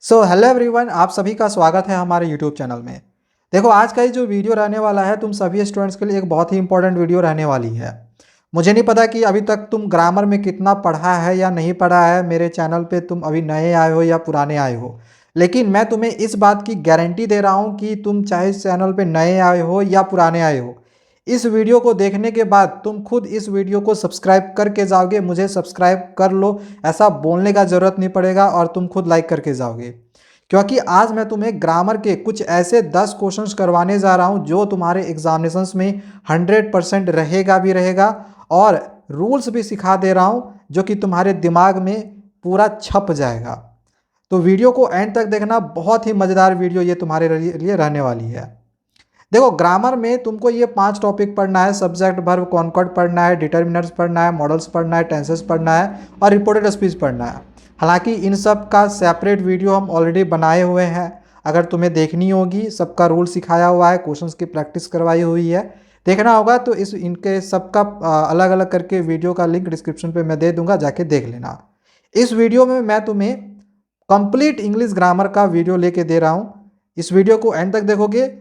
Hello everyone, आप सभी का स्वागत है हमारे यूट्यूब चैनल में। देखो, आज का ये जो वीडियो रहने वाला है तुम सभी स्टूडेंट्स के लिए एक बहुत ही इंपॉर्टेंट वीडियो रहने वाली है। मुझे नहीं पता कि अभी तक तुम ग्रामर में कितना पढ़ा है या नहीं पढ़ा है। मेरे चैनल पे तुम अभी नए आए हो या पुराने आए हो, लेकिन मैं तुम्हें इस बात की गारंटी दे रहा हूँ कि तुम चाहे इस चैनल पे नए आए हो या पुराने आए हो, इस वीडियो को देखने के बाद तुम खुद इस वीडियो को सब्सक्राइब करके जाओगे। मुझे सब्सक्राइब कर लो ऐसा बोलने का ज़रूरत नहीं पड़ेगा और तुम खुद लाइक करके जाओगे, क्योंकि आज मैं तुम्हें ग्रामर के कुछ ऐसे 10 क्वेश्चंस करवाने जा रहा हूं जो तुम्हारे एग्जामिनेशंस में 100% रहेगा भी रहेगा, और रूल्स भी सिखा दे रहा हूं जो कि तुम्हारे दिमाग में पूरा छप जाएगा। तो वीडियो को एंड तक देखना, बहुत ही मज़ेदार वीडियो ये तुम्हारे लिए रहने वाली है। देखो, ग्रामर में तुमको ये 5 टॉपिक पढ़ना है। सब्जेक्ट, वर्ब, कॉनकॉर्ड पढ़ना है, डिटर्मिनर्स पढ़ना है, मॉडल्स पढ़ना है, टेंसेस पढ़ना है और रिपोर्टेड स्पीच पढ़ना है। हालांकि इन सब का सेपरेट वीडियो हम ऑलरेडी बनाए हुए हैं। अगर तुम्हें देखनी होगी, सबका रूल सिखाया हुआ है, क्वेश्चंस की प्रैक्टिस करवाई हुई है, देखना होगा तो इस इनके सबका अलग अलग करके वीडियो का लिंक डिस्क्रिप्शन पे मैं दे दूंगा, जाके देख लेना। इस वीडियो में मैं तुम्हें कंप्लीट इंग्लिश ग्रामर का वीडियो लेके दे रहा हूँ। इस वीडियो को एंड तक देखोगे,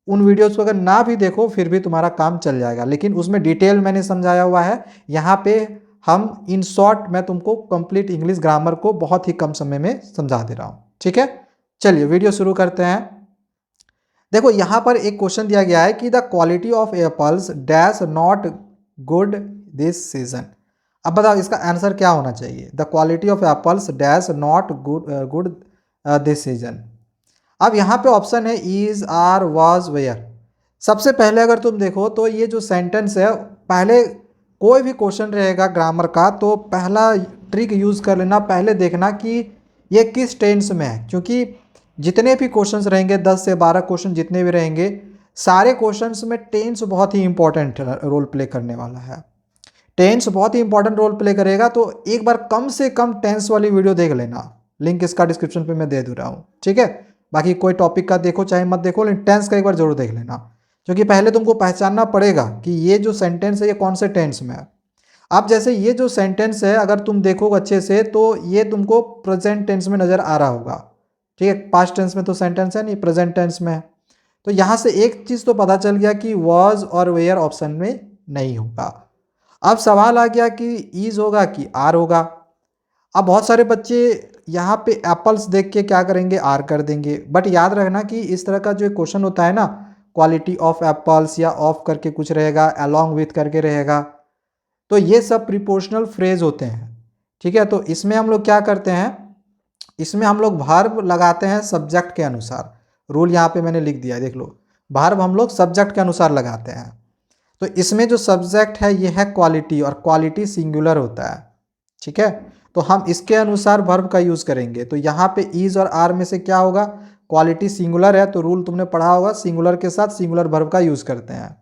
उन वीडियोस को अगर ना भी देखो फिर भी तुम्हारा काम चल जाएगा, लेकिन उसमें डिटेल मैंने समझाया हुआ है। यहाँ पे हम इन शॉर्ट मैं तुमको कंप्लीट इंग्लिश ग्रामर को बहुत ही कम समय में समझा दे रहा हूँ। ठीक है, चलिए वीडियो शुरू करते हैं। देखो, यहाँ पर एक क्वेश्चन दिया गया है कि the quality of apples dash not good this season. अब बताओ इसका आंसर क्या होना चाहिए। The quality of apples dash not good this season. अब यहाँ पे ऑप्शन है इज, आर, वाज, वेयर। सबसे पहले अगर तुम देखो तो ये जो सेंटेंस है, पहले कोई भी क्वेश्चन रहेगा ग्रामर का तो पहला ट्रिक यूज़ कर लेना, पहले देखना कि ये किस टेंस में है। क्योंकि जितने भी क्वेश्चंस रहेंगे, 10 से 12 क्वेश्चन जितने भी रहेंगे, सारे क्वेश्चंस में टेंस बहुत ही इंपॉर्टेंट रोल प्ले करने वाला है। टेंस बहुत ही इंपॉर्टेंट रोल प्ले करेगा, तो एक बार कम से कम टेंस वाली वीडियो देख लेना। लिंक इसका डिस्क्रिप्शन पे मैं दे दे रहा हूँ। ठीक है, बाकी कोई टॉपिक का देखो चाहे मत देखो, लेकिन टेंस का एक बार जरूर देख लेना, क्योंकि पहले तुमको पहचानना पड़ेगा कि ये जो सेंटेंस है ये कौन से टेंस में है। अब जैसे ये जो सेंटेंस है, अगर तुम देखो अच्छे से तो ये तुमको प्रेजेंट टेंस में नज़र आ रहा होगा। ठीक है, पास्ट टेंस में तो सेंटेंस है नहीं, प्रेजेंट टेंस में है। तो यहाँ से एक चीज़ तो पता चल गया कि वॉज और वेयर ऑप्शन में नहीं होगा। अब सवाल आ गया कि ईज होगा कि आर होगा। अब बहुत सारे बच्चे यहाँ पे एप्पल्स देख के क्या करेंगे, आर कर देंगे। बट याद रखना कि इस तरह का जो क्वेश्चन होता है ना, क्वालिटी ऑफ एप्पल्स या ऑफ करके कुछ रहेगा, अलोंग विथ करके रहेगा, तो ये सब प्रीपोजिशनल फ्रेज होते हैं। ठीक है, तो इसमें हम लोग क्या करते हैं, इसमें हम लोग वर्ब लगाते हैं सब्जेक्ट के अनुसार। रूल यहाँ पे मैंने लिख दिया है, देख लो। वर्ब हम लोग सब्जेक्ट के अनुसार लगाते हैं। तो इसमें जो सब्जेक्ट है ये है क्वालिटी, और क्वालिटी सिंगुलर होता है। ठीक है, तो हम इसके अनुसार वर्ब का यूज़ करेंगे। तो यहाँ पे इज और आर में से क्या होगा, क्वालिटी सिंगुलर है तो रूल तुमने पढ़ा होगा, सिंगुलर के साथ सिंगुलर वर्ब का यूज़ करते हैं।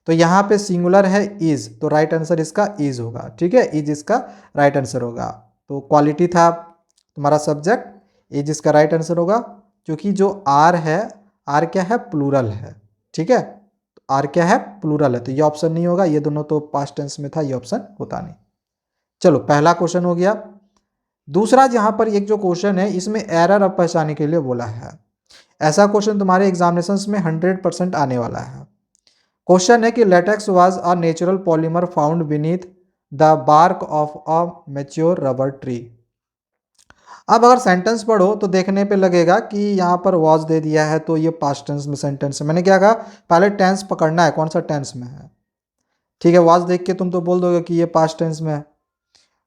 तो यहाँ पे सिंगुलर है इज, तो राइट आंसर इसका इज होगा। ठीक है, इज इसका राइट आंसर होगा। तो क्वालिटी था तुम्हारा सब्जेक्ट, इज इसका राइट आंसर होगा। क्योंकि जो आर है, आर क्या है, प्लूरल है। ठीक है, आर क्या है, प्लूरल है, तो ये ऑप्शन नहीं होगा। ये दोनों तो पास्ट टेंस में था, ये ऑप्शन होता नहीं। चलो, पहला क्वेश्चन हो गया। दूसरा, जहां पर एक जो क्वेश्चन है इसमें एरर अब पहचानने के लिए बोला है। ऐसा क्वेश्चन तुम्हारे एग्जामिनेशंस में 100% आने वाला है। क्वेश्चन है कि latex was a natural polymer found beneath the bark of a mature rubber tree. अब अगर सेंटेंस पढ़ो तो देखने पे लगेगा कि यहाँ पर वॉज दे दिया है, तो ये पास्ट टेंस में सेंटेंस है। मैंने क्या कहा, पहले टेंस पकड़ना है, कौन सा टेंस में है। ठीक है, वॉज देख के तुम तो बोल दोगे कि ये पास्ट टेंस में है।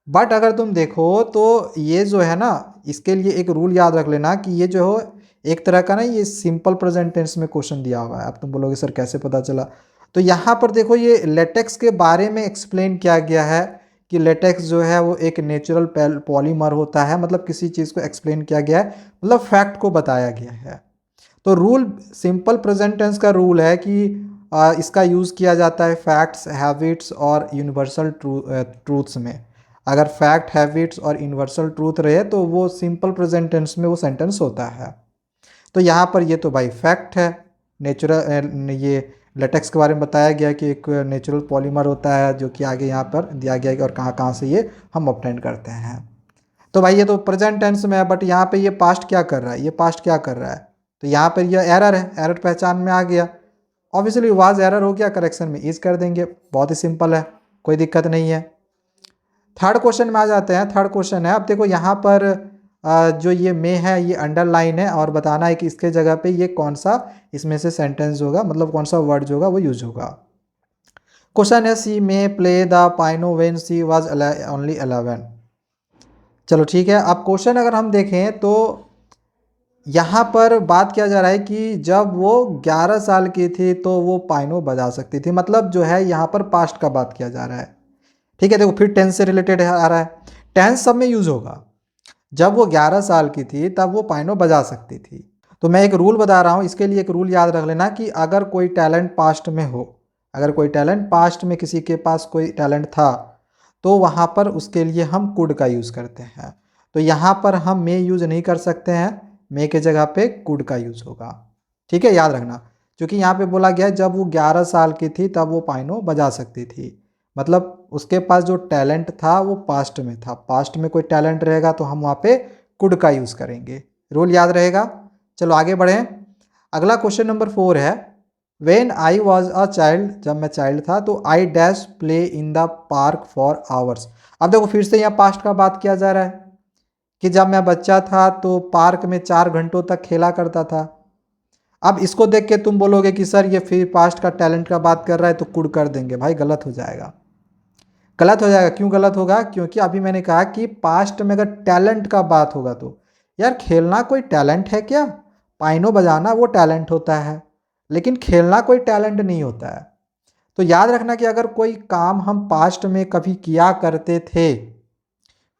बट अगर तुम देखो तो ये जो है ना, इसके लिए एक रूल याद रख लेना कि ये जो हो एक तरह का ना, ये सिंपल प्रेजेंट टेंस में क्वेश्चन दिया हुआ है। अब तुम बोलोगे सर कैसे पता चला, तो यहाँ पर देखो ये लेटेक्स के बारे में एक्सप्लेन किया गया है कि लेटेक्स जो है वो एक नेचुरल पॉलीमर होता है। मतलब किसी चीज़ को एक्सप्लेन किया गया है, मतलब फैक्ट को बताया गया है। तो रूल सिंपल प्रेजेंट टेंस का रूल है कि इसका यूज़ किया जाता है फैक्ट्स, हैबिट्स और यूनिवर्सल ट्रूथ्स में। अगर फैक्ट, हैबिट्स और यूनिवर्सल ट्रूथ रहे तो वो सिंपल प्रेजेंट टेंस में वो सेंटेंस होता है। तो यहाँ पर ये तो भाई फैक्ट है। नेचुरल, ये लेटेक्स के बारे में बताया गया कि एक नेचुरल पॉलीमर होता है, जो कि आगे यहाँ पर दिया गया है और कहाँ कहाँ से ये हम ऑब्टेन करते हैं। तो भाई ये तो प्रेजेंट टेंस में है, बट यहाँ पे ये पास्ट क्या कर रहा है, ये पास्ट क्या कर रहा है, तो यहाँ पर ये एरर है, एरर पहचान में आ गया। ऑब्वियसली वाज एरर हो गया, करेक्शन में इज कर देंगे, बहुत ही सिंपल है, कोई दिक्कत नहीं है। थर्ड क्वेश्चन में आ जाते हैं। थर्ड क्वेश्चन है, अब देखो यहाँ पर जो ये मे है ये अंडरलाइन है और बताना है कि इसके जगह पे ये कौन सा इसमें से सेंटेंस होगा, मतलब कौन सा वर्ड जो होगा वो यूज होगा। क्वेश्चन है she may play the piano when she was only 11। चलो ठीक है, अब क्वेश्चन अगर हम देखें तो यहाँ पर बात किया जा रहा है कि जब वो 11 साल की थी तो वो पाइनो बजा सकती थी, मतलब जो है यहाँ पर पास्ट का बात किया जा रहा है। ठीक है, देखो फिर टेंस से रिलेटेड आ रहा है, टेंस सब में यूज होगा। जब वो 11 साल की थी तब वो पाइनो बजा सकती थी। तो मैं एक रूल बता रहा हूँ, इसके लिए एक रूल याद रख लेना कि अगर कोई टैलेंट पास्ट में हो, अगर कोई टैलेंट पास्ट में किसी के पास कोई टैलेंट था तो वहाँ पर उसके लिए हम कुड का यूज़ करते हैं। तो यहाँ पर हम मे यूज़ नहीं कर सकते हैं, मे के जगह पे कुड का यूज़ होगा। ठीक है, याद रखना, क्योंकि यहाँ पे बोला गया है जब वो 11 साल की थी तब वो पाइनो बजा सकती थी, मतलब उसके पास जो टैलेंट था वो पास्ट में था। पास्ट में कोई टैलेंट रहेगा तो हम वहाँ पे कुड का यूज़ करेंगे, रूल याद रहेगा। चलो आगे बढ़ें। अगला क्वेश्चन नंबर 4 है, when I was a child, जब मैं चाइल्ड था तो I dash play in the park for hours. अब देखो फिर से यहाँ पास्ट का बात किया जा रहा है कि जब मैं बच्चा था तो पार्क में 4 घंटों तक खेला करता था। अब इसको देख के तुम बोलोगे कि सर ये फिर पास्ट का टैलेंट का बात कर रहा है तो कुड कर देंगे, भाई गलत हो जाएगा, गलत हो जाएगा। क्यों गलत होगा, क्योंकि अभी मैंने कहा कि पास्ट में अगर टैलेंट का बात होगा तो यार खेलना कोई टैलेंट है क्या, पाइनो बजाना वो टैलेंट होता है, लेकिन खेलना कोई टैलेंट नहीं होता है। तो याद रखना कि अगर कोई काम हम पास्ट में कभी किया करते थे,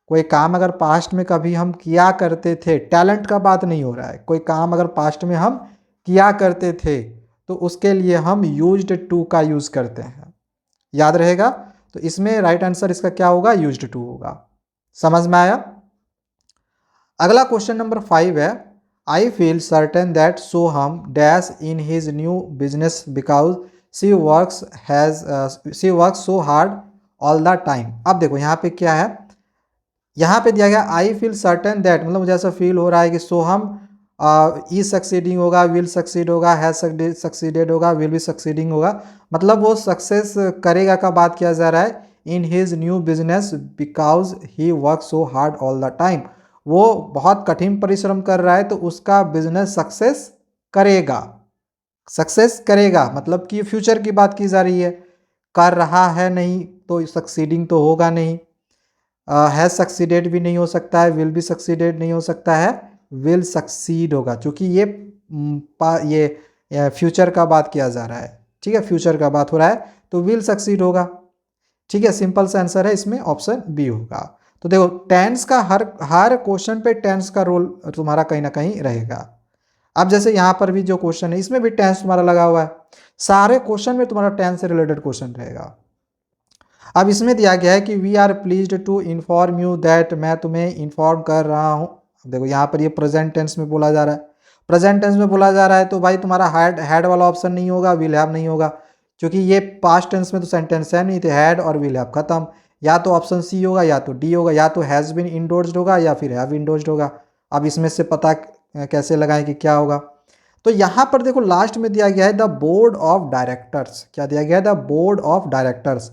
कोई काम अगर पास्ट में कभी हम किया करते थे, टैलेंट का बात नहीं हो रहा है, कोई काम अगर पास्ट में हम किया करते थे तो उसके लिए हम यूज्ड टू का यूज़ करते हैं, याद रहेगा। तो इसमें राइट आंसर इसका क्या होगा, यूज्ड टू होगा। समझ में आया। अगला क्वेश्चन नंबर 5 है, I feel certain that Soham dash in his new business because she works so hard all the time. अब देखो यहाँ पे क्या है, यहाँ पे दिया गया आई फील सर्टेन दैट, मतलब मुझे ऐसा फील हो रहा है कि सोहम इज सक्सीडिंग होगा, विल सक्सीड होगा, हैज सक्सीडेड होगा, विल बी सक्सीडिंग होगा, मतलब वो सक्सेस करेगा का बात किया जा रहा है इन his new business because he work so hard all the time. वो बहुत कठिन परिश्रम कर रहा है तो उसका बिजनेस सक्सेस करेगा, सक्सेस करेगा मतलब कि फ्यूचर की बात की जा रही है, कर रहा है नहीं तो सक्सीडिंग तो होगा नहीं, हैज़ सक्सीडेड भी नहीं हो सकता है, विल बी सक्सीडेड नहीं हो सकता है, विल सक्सीड होगा, क्योंकि ये फ्यूचर का बात किया जा रहा है। ठीक है, फ्यूचर का बात हो रहा है तो विल सक्सीड होगा। ठीक है, सिंपल सा आंसर है इसमें, ऑप्शन बी होगा। तो देखो टेंस का हर क्वेश्चन पे टेंस का रोल तुम्हारा कहीं ना कहीं रहेगा। अब जैसे यहाँ पर भी जो क्वेश्चन है इसमें भी टेंस तुम्हारा लगा हुआ है, सारे क्वेश्चन में तुम्हारा टेंस से रिलेटेड क्वेश्चन रहेगा। अब इसमें दिया गया है कि we are pleased to inform you that, मैं तुम्हें इन्फॉर्म कर रहा हूँ। देखो यहाँ पर ये प्रेजेंट टेंस में बोला जा रहा है, प्रेजेंट टेंस में बोला जा रहा है तो भाई तुम्हारा हैड वाला ऑप्शन नहीं होगा, विल हैव नहीं होगा, क्योंकि ये पास्ट टेंस में तो सेंटेंस है नहीं, तो हैड और विल हैव खत्म। या तो ऑप्शन सी होगा या तो डी होगा, या तो हैज़ बीन इंडोर्स्ड होगा या फिर हैव इंडोर्स्ड होगा। अब इसमें से पता कैसे लगाएं कि क्या होगा। तो यहाँ पर देखो लास्ट में दिया गया है द बोर्ड ऑफ डायरेक्टर्स, क्या दिया गया है, the board of directors.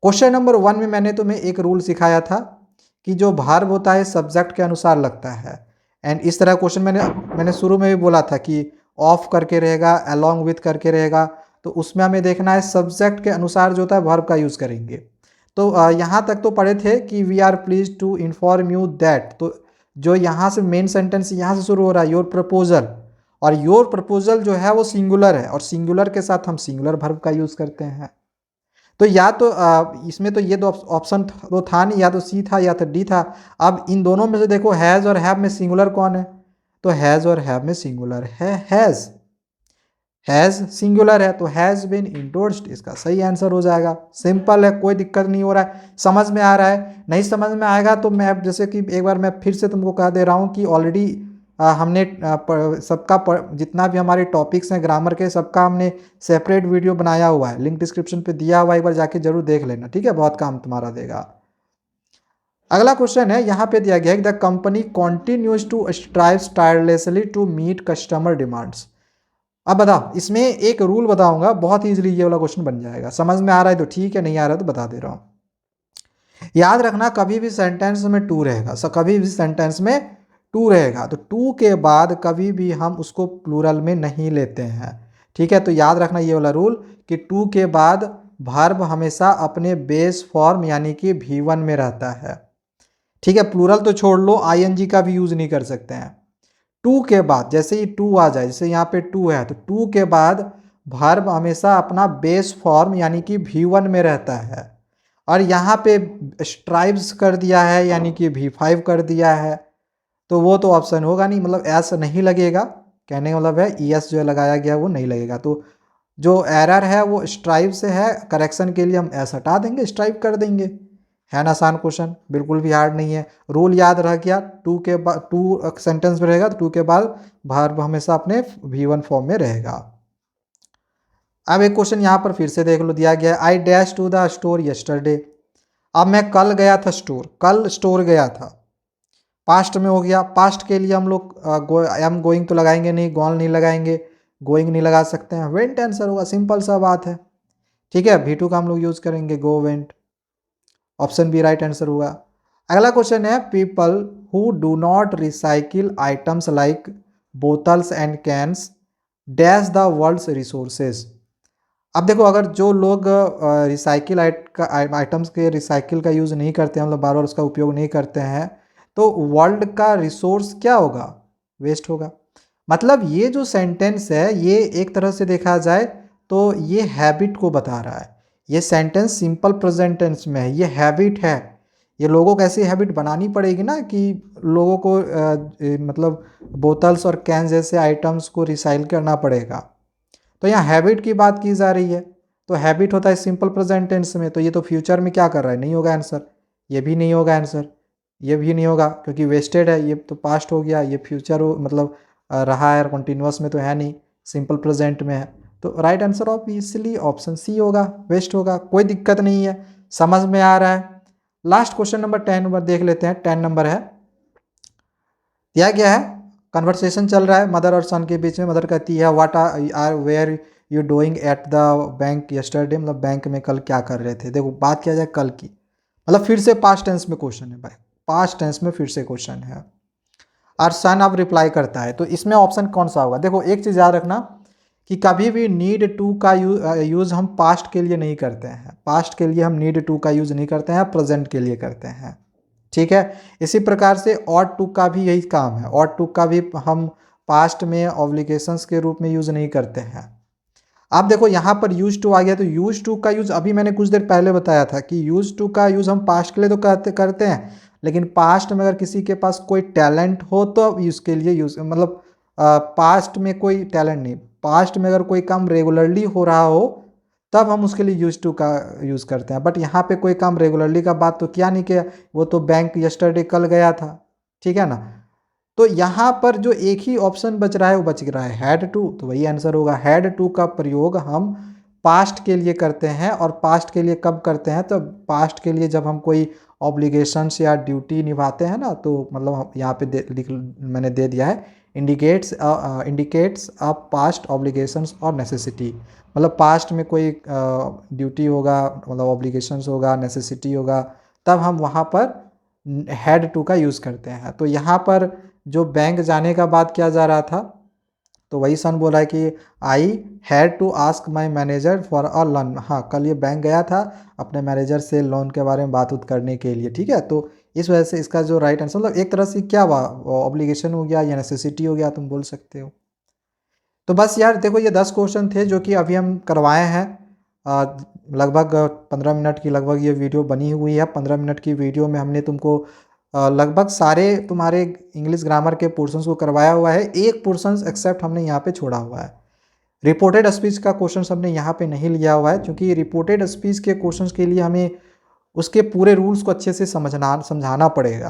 Question number 1 में मैंने तुम्हें एक रूल सिखाया था कि जो वर्ब होता है सब्जेक्ट के अनुसार लगता है, एंड इस तरह क्वेश्चन मैंने शुरू में भी बोला था कि ऑफ करके रहेगा, अलोंग विथ करके रहेगा, तो उसमें हमें देखना है सब्जेक्ट के अनुसार जो होता है वर्ब का यूज़ करेंगे। तो यहाँ तक तो पढ़े थे कि we are please to inform you that, तो जो यहाँ से मेन सेंटेंस यहाँ से शुरू हो रहा है योर प्रपोजल, और योर प्रपोजल जो है वो सिंगुलर है और सिंगुलर के साथ हम सिंगुलर वर्ब का यूज़ करते हैं। तो या तो इसमें तो ये दो ऑप्शन तो था नहीं, या तो सी था या तो डी था। अब इन दोनों में से देखो हैज़ और हैव में सिंगुलर कौन है, तो हैज़ और हैव में सिंगुलर है हैज़, हैज़ सिंगुलर है तो हैज़ बीन इंडोर्स्ड इसका सही आंसर हो जाएगा। सिंपल है, कोई दिक्कत नहीं हो रहा है, समझ में आ रहा है। नहीं समझ में आएगा तो मैं जैसे कि एक बार मैं फिर से तुमको कह दे रहा हूँ कि ऑलरेडी हमने जितना भी हमारे टॉपिक्स हैं ग्रामर के सबका हमने सेपरेट वीडियो बनाया हुआ है, लिंक डिस्क्रिप्शन पे दिया हुआ है, एक बार जाके जरूर देख लेना। ठीक है, बहुत काम तुम्हारा देगा। अगला क्वेश्चन है, यहाँ पे दिया गया है the company continues to strive tirelessly to meet customer demands. अब बताओ, इसमें एक रूल बताऊंगा, बहुत इजीली ये वाला क्वेश्चन बन जाएगा। समझ में आ रहा है तो ठीक है, नहीं आ रहा है तो बता दे रहा हूँ। याद रखना, कभी भी सेंटेंस में टू रहेगा, कभी भी सेंटेंस में टू रहेगा तो टू के बाद कभी भी हम उसको प्लूरल में नहीं लेते हैं। ठीक है, तो याद रखना ये वाला रूल कि टू के बाद वर्ब हमेशा अपने बेस फॉर्म यानी कि V1 में रहता है। ठीक है, प्लूरल तो छोड़ लो, ING का भी यूज नहीं कर सकते हैं। टू के बाद जैसे ही टू आ जाए, जैसे यहाँ पे टू है तो टू के बाद वर्ब हमेशा अपना बेस फॉर्म यानी कि V1 में रहता है। और यहाँ पे स्ट्राइव्स कर दिया है यानी कि V5 कर दिया है, तो वो तो ऑप्शन होगा नहीं, मतलब एस नहीं लगेगा। कहने का मतलब है ES जो लगाया गया वो नहीं लगेगा। तो जो एरर है वो स्ट्राइव से है, करेक्शन के लिए हम एस हटा देंगे, स्ट्राइव कर देंगे। है ना आसान क्वेश्चन, बिल्कुल भी हार्ड नहीं है। रूल याद रह गया, टू के बाद टू सेंटेंस में रहेगा तो टू के बाद वर्ब हमेशा अपने V1 फॉर्म में रहेगा। अब एक क्वेश्चन यहाँ पर फिर से देख लो, दिया गया है I dash to the store yesterday. अब मैं कल गया था स्टोर, कल स्टोर गया था, पास्ट में हो गया। पास्ट के लिए हम लोग एम गोइंग तो लगाएंगे नहीं, गॉन नहीं लगाएंगे, गोइंग नहीं लगा सकते हैं, वेंट आंसर होगा, सिंपल सा बात है। ठीक है, V2 का हम लोग यूज़ करेंगे, go went, option B right answer होगा। अगला क्वेश्चन है people who do not recycle items like bottles and cans dash the world's resources. अब देखो, अगर जो लोग रिसाइकिल आइटम्स के रिसाइकिल का यूज़ नहीं करते हैं, मतलब बार बार उसका उपयोग नहीं करते हैं, तो वर्ल्ड का रिसोर्स क्या होगा, वेस्ट होगा। मतलब ये जो सेंटेंस है ये एक तरह से देखा जाए तो ये हैबिट को बता रहा है। ये सेंटेंस सिंपल प्रेजेंट टेंस में है, ये हैबिट है। ये लोगों को ऐसी हैबिट बनानी पड़ेगी ना कि लोगों को मतलब बोतल्स और कैन जैसे आइटम्स को रिसाइकिल करना पड़ेगा। तो यहाँ हैबिट की बात की जा रही है, तो हैबिट होता है सिंपल प्रेजेंट टेंस में, तो ये तो फ्यूचर में क्या कर रहा है, नहीं होगा आंसर। ये भी नहीं होगा आंसर, ये भी नहीं होगा क्योंकि वेस्टेड है, ये तो पास्ट हो गया, ये फ्यूचर हो मतलब रहा है, कंटिन्यूअस में तो है नहीं, सिंपल प्रेजेंट में है। तो right answer obviously option C होगा, वेस्ट होगा, कोई दिक्कत नहीं है, समझ में आ रहा है। लास्ट क्वेश्चन नंबर 10 नंबर देख लेते हैं। 10 नंबर है, दिया गया है कन्वर्सेशन चल रहा है मदर और सन के बीच में। मदर कहती है what are where you doing at the bank yesterday, मतलब बैंक में कल क्या कर रहे थे। देखो बात किया जाए कल की, मतलब फिर से पास्ट टेंस में क्वेश्चन है भाई, पास्ट टेंस में फिर से क्वेश्चन है और सन अब रिप्लाई करता है, तो इसमें ऑप्शन कौन सा होगा। देखो एक चीज़ याद रखना कि कभी भी नीड टू का यूज़ हम पास्ट के लिए नहीं करते हैं, पास्ट के लिए हम नीड टू का यूज़ नहीं करते हैं, प्रेजेंट के लिए करते हैं। ठीक है, इसी प्रकार से ऑट टू का भी यही काम है, ऑट टू का भी हम पास्ट में ऑब्लिगेशंस के रूप में यूज़ नहीं करते हैं। आप देखो यहाँ पर यूज टू आ गया, तो यूज टू का यूज़ अभी मैंने कुछ देर पहले बताया था कि यूज टू का यूज़ हम पास्ट के लिए तो करते हैं, लेकिन पास्ट में अगर किसी के पास कोई टैलेंट हो तो उसके लिए यूज़, मतलब पास्ट में कोई टैलेंट नहीं, पास्ट में अगर कोई काम रेगुलरली हो रहा हो तब हम उसके लिए यूज टू का यूज़ करते हैं। बट यहाँ पे कोई काम रेगुलरली का बात तो क्या नहीं किया, वो तो बैंक यस्टरडे कल गया था। ठीक है ना, तो यहाँ पर जो एक ही ऑप्शन बच रहा है वो बच रहा है हैड टू, तो वही आंसर होगा। हैड टू का प्रयोग हम पास्ट के लिए करते हैं, और पास्ट के लिए कब करते हैं, तो पास्ट के लिए जब हम कोई ऑब्लिगेशंस या ड्यूटी निभाते हैं ना, तो मतलब यहाँ पे मैंने दे दिया है इंडिकेट्स अ पास्ट ऑब्लिगेशंस और नेसेसिटी, मतलब पास्ट में कोई ड्यूटी होगा, मतलब ऑब्लिगेशंस होगा, नेसेसिटी होगा, तब हम वहाँ पर हैड टू का यूज़ करते हैं। तो यहाँ पर जो बैंक जाने का बात किया जा रहा था, तो वही सन बोला है कि I had to ask my manager for a loan. हाँ, कल ये बैंक गया था अपने मैनेजर से लोन के बारे में बात उत करने के लिए। ठीक है, तो इस वजह से इसका जो राइट आंसर, मतलब एक तरह से क्या हुआ, ऑब्लिगेशन हो गया या नेसेसिटी हो गया, तुम बोल सकते हो। तो बस यार देखो, ये 10 क्वेश्चन थे जो कि अभी हम करवाए हैं। लगभग 15 मिनट की लगभग ये वीडियो बनी हुई है। 15 मिनट की वीडियो में हमने तुमको लगभग सारे तुम्हारे इंग्लिश ग्रामर के पोर्शंस को करवाया हुआ है। एक पोर्शंस एक्सेप्ट हमने यहाँ पे छोड़ा हुआ है, रिपोर्टेड स्पीच का क्वेश्चन हमने यहाँ पे नहीं लिया हुआ है, क्योंकि रिपोर्टेड स्पीच के क्वेश्चंस के लिए हमें उसके पूरे रूल्स को अच्छे से समझाना पड़ेगा।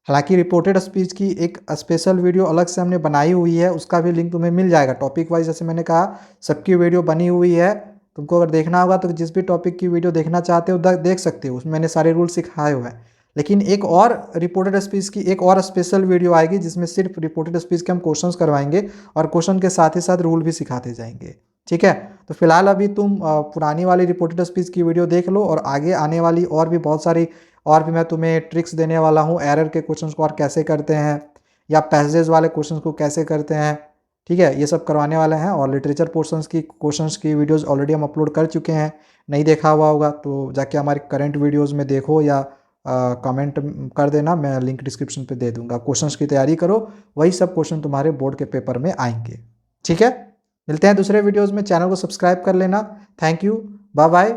हालांकि रिपोर्टेड स्पीच की एक स्पेशल वीडियो अलग से हमने बनाई हुई है, उसका भी लिंक तुम्हें मिल जाएगा टॉपिक वाइज। जैसे मैंने कहा सबकी वीडियो बनी हुई है, तुमको अगर देखना होगा तो जिस भी टॉपिक की वीडियो देखना चाहते हो देख सकते हो, उसमें मैंने सारे रूल सिखाए हुए हैं। लेकिन एक और रिपोर्टेड स्पीच की एक और स्पेशल वीडियो आएगी जिसमें सिर्फ रिपोर्टेड स्पीच के हम क्वेश्चंस करवाएंगे और क्वेश्चन के साथ ही साथ रूल भी सिखाते जाएंगे। ठीक है, तो फिलहाल अभी तुम पुरानी वाली रिपोर्टेड स्पीच की वीडियो देख लो और आगे आने वाली और भी बहुत सारी और भी मैं तुम्हें ट्रिक्स देने वाला हूँ, एरर के क्वेश्चंस को और कैसे करते हैं या पैसेज वाले क्वेश्चंस को कैसे करते हैं। ठीक है, ये सब करवाने वाले हैं और लिटरेचर पोर्शंस की क्वेश्चंस की वीडियोस ऑलरेडी हम अपलोड कर चुके हैं, नहीं देखा हुआ होगा तो जाके हमारे करंट वीडियोस में देखो या कमेंट कर देना, मैं लिंक डिस्क्रिप्शन पे दे दूंगा। क्वेश्चंस की तैयारी करो, वही सब क्वेश्चन तुम्हारे बोर्ड के पेपर में आएंगे। ठीक है, मिलते हैं दूसरे वीडियोज़ में, चैनल को सब्सक्राइब कर लेना। Thank you, bye bye.